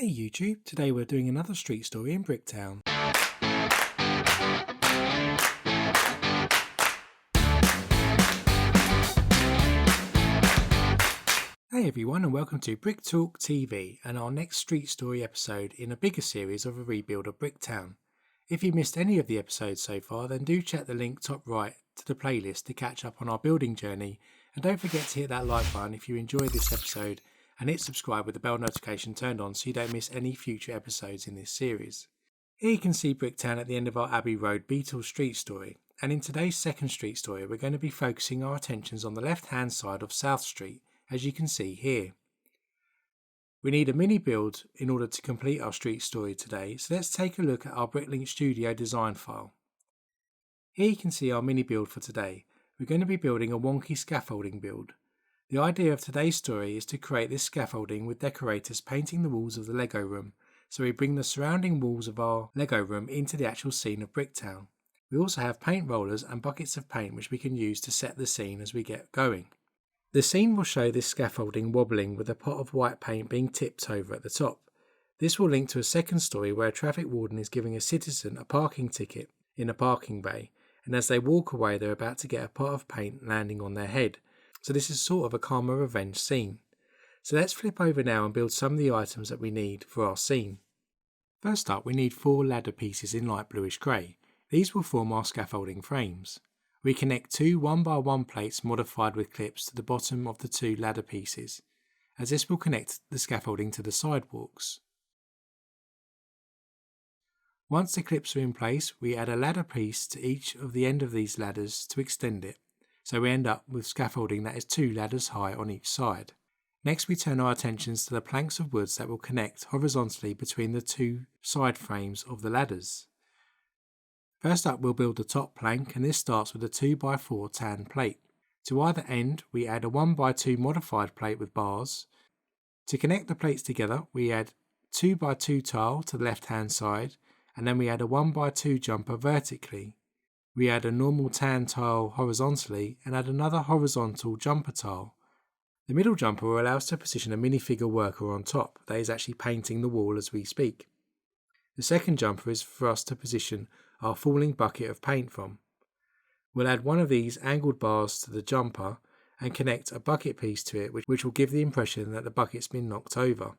Hey YouTube, today we're doing another street story in Bricktown. Hey everyone and welcome to Brick Talk TV and our next street story episode in a bigger series of a rebuild of Bricktown. If you missed any of the episodes so far, then do check the link top right to the playlist to catch up on our building journey, and don't forget to hit that like button if you enjoyed this episode and hit subscribe with the bell notification turned on so you don't miss any future episodes in this series. Here you can see Bricktown at the end of our Abbey Road Beatles street story, and in today's second street story we're going to be focusing our attentions on the left hand side of South Street, as you can see here. We need a mini build in order to complete our street story today, so let's take a look at our BrickLink Studio design file. Here you can see our mini build for today. We're going to be building a wonky scaffolding build. The idea of today's story is to create this scaffolding with decorators painting the walls of the Lego room, so we bring the surrounding walls of our Lego room into the actual scene of Bricktown. We also have paint rollers and buckets of paint which we can use to set the scene as we get going. The scene will show this scaffolding wobbling with a pot of white paint being tipped over at the top. This will link to a second story where a traffic warden is giving a citizen a parking ticket in a parking bay, and as they walk away they're about to get a pot of paint landing on their head. So this is sort of a karma revenge scene. So let's flip over now and build some of the items that we need for our scene. First up, we need 4 ladder pieces in light bluish grey. These will form our scaffolding frames. We connect 2 1x1 plates modified with clips to the bottom of the 2 ladder pieces, as this will connect the scaffolding to the sidewalks. Once the clips are in place, we add a ladder piece to each of the end of these ladders to extend it, so we end up with scaffolding that is 2 ladders high on each side. Next we turn our attentions to the planks of woods that will connect horizontally between the 2 side frames of the ladders. First up we'll build the top plank, and this starts with a 2x4 tan plate. To either end we add a 1x2 modified plate with bars. To connect the plates together we add 2x2 tile to the left hand side, and then we add a 1x2 jumper vertically. We add a normal tan tile horizontally and add another horizontal jumper tile. The middle jumper will allow us to position a minifigure worker on top that is actually painting the wall as we speak. The second jumper is for us to position our falling bucket of paint from. We'll add one of these angled bars to the jumper and connect a bucket piece to it which will give the impression that the bucket's been knocked over.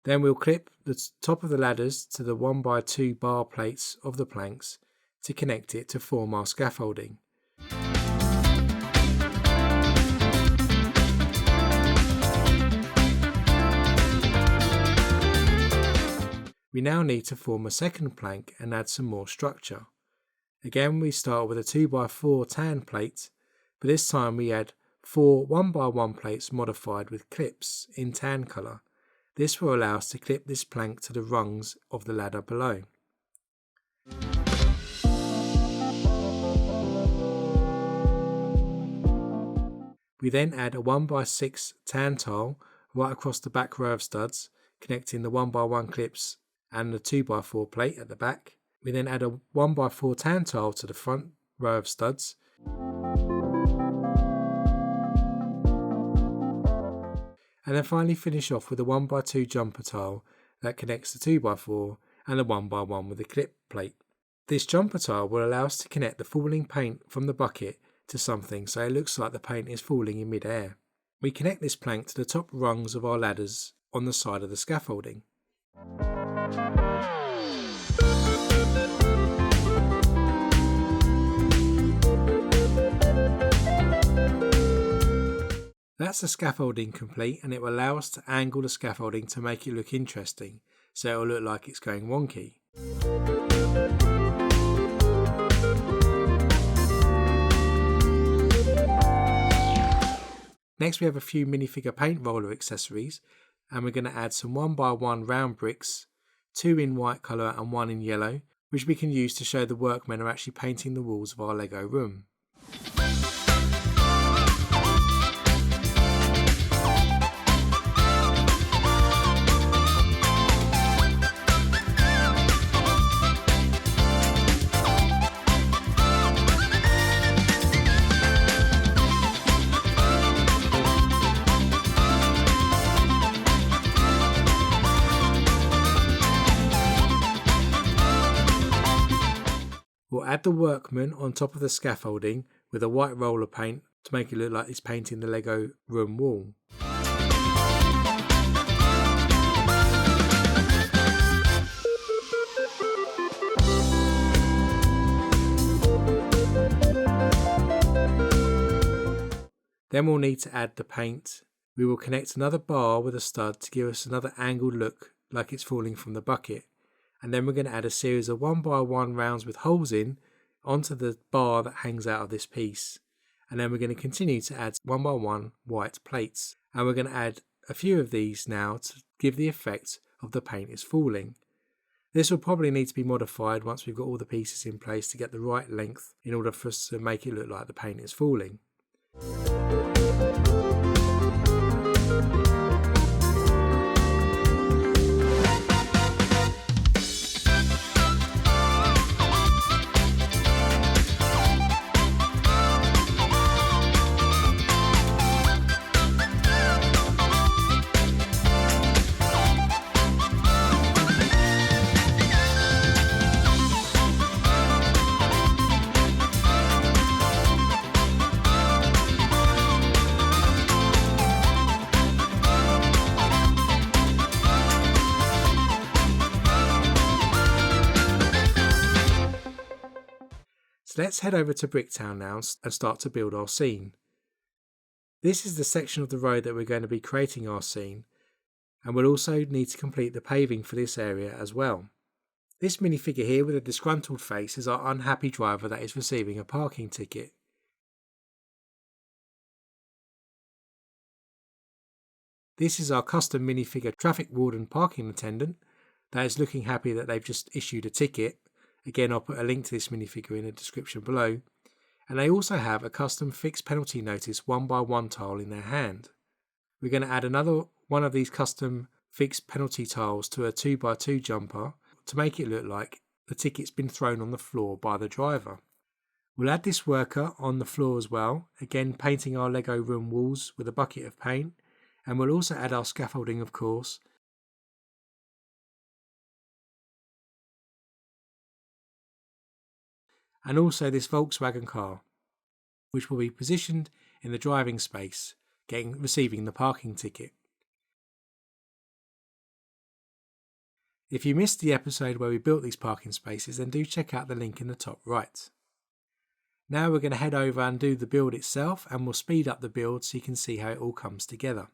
Then we'll clip the top of the ladders to the 1x2 bar plates of the planks to connect it to form our scaffolding. We now need to form a second plank and add some more structure. Again we start with a 2x4 tan plate, but this time we add 4 1x1 plates modified with clips in tan colour. This will allow us to clip this plank to the rungs of the ladder below. We then add a 1x6 tan tile right across the back row of studs, connecting the 1x1 clips and the 2x4 plate at the back. We then add a 1x4 tan tile to the front row of studs. And then finally finish off with a 1x2 jumper tile that connects the 2x4 and the 1x1 with a clip plate. This jumper tile will allow us to connect the falling paint from the bucket to something so it looks like the paint is falling in mid-air. We connect this plank to the top rungs of our ladders on the side of the scaffolding. That's the scaffolding complete, and it will allow us to angle the scaffolding to make it look interesting, so it will look like it's going wonky. Next we have a few minifigure paint roller accessories, and we're going to add some 1x1 round bricks, 2 in white colour and 1 in yellow, which we can use to show the workmen are actually painting the walls of our Lego room. add the workman on top of the scaffolding with a white roller paint to make it look like it's painting the Lego room wall. Then we'll need to add the paint. We will connect another bar with a stud to give us another angled look like it's falling from the bucket. And then we're going to add a series of 1x1 rounds with holes in onto the bar that hangs out of this piece. And then we're going to continue to add 1x1 white plates. And we're going to add a few of these now to give the effect of the paint is falling. This will probably need to be modified once we've got all the pieces in place to get the right length in order for us to make it look like the paint is falling. So let's head over to Bricktown now and start to build our scene. This is the section of the road that we're going to be creating our scene, and we'll also need to complete the paving for this area as well. This minifigure here with a disgruntled face is our unhappy driver that is receiving a parking ticket. This is our custom minifigure traffic warden parking attendant that is looking happy that they've just issued a ticket. Again, I'll put a link to this minifigure in the description below. And they also have a custom fixed penalty notice 1x1 tile in their hand. We're going to add another one of these custom fixed penalty tiles to a 2x2 jumper to make it look like the ticket's been thrown on the floor by the driver. We'll add this worker on the floor as well, again painting our Lego room walls with a bucket of paint, and we'll also add our scaffolding, of course. And also this Volkswagen car, which will be positioned in the driving space, receiving the parking ticket. If you missed the episode where we built these parking spaces, then do check out the link in the top right. Now we're going to head over and do the build itself, and we'll speed up the build so you can see how it all comes together.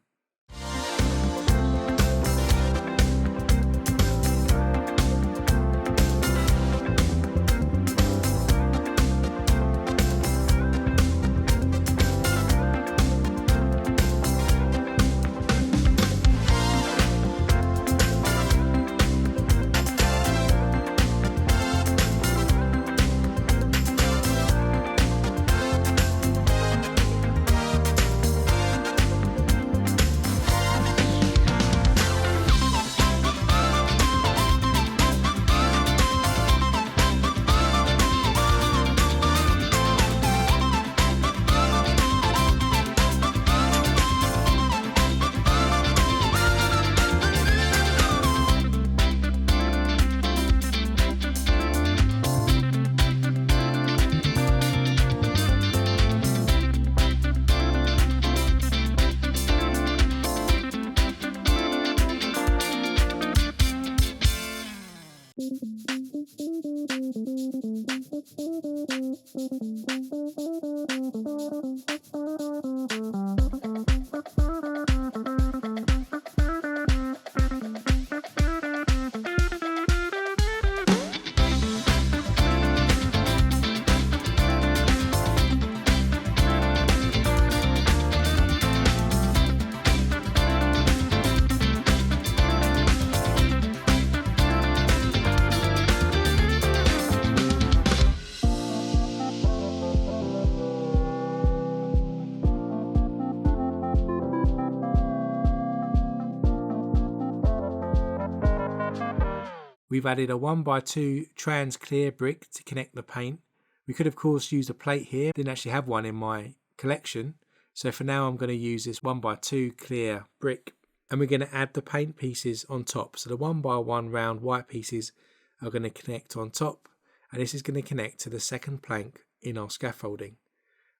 We've added a 1x2 trans clear brick to connect the paint. We could of course use a plate here, didn't actually have one in my collection. So for now I'm going to use this 1x2 clear brick, and we're going to add the paint pieces on top. So the 1x1 round white pieces are going to connect on top, and this is going to connect to the second plank in our scaffolding.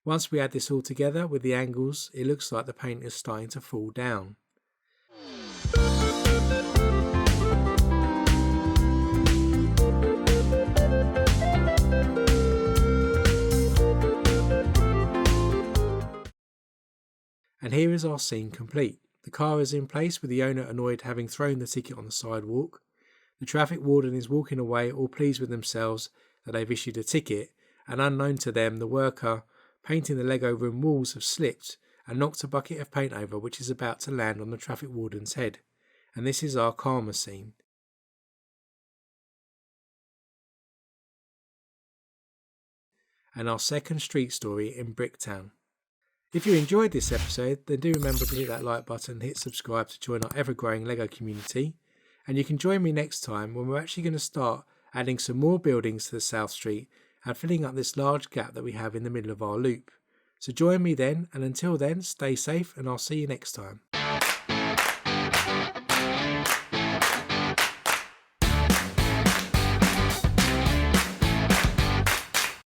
Once we add this all together with the angles, it looks like the paint is starting to fall down. And here is our scene complete. The car is in place with the owner annoyed having thrown the ticket on the sidewalk. The traffic warden is walking away all pleased with themselves that they've issued a ticket, and unknown to them the worker painting the Lego room walls have slipped and knocked a bucket of paint over which is about to land on the traffic warden's head. And this is our karma scene. And our second street story in Bricktown. If you enjoyed this episode, then do remember to hit that like button and hit subscribe to join our ever-growing LEGO community. And you can join me next time when we're actually going to start adding some more buildings to the South Street and filling up this large gap that we have in the middle of our loop. So join me then, and until then, stay safe and I'll see you next time.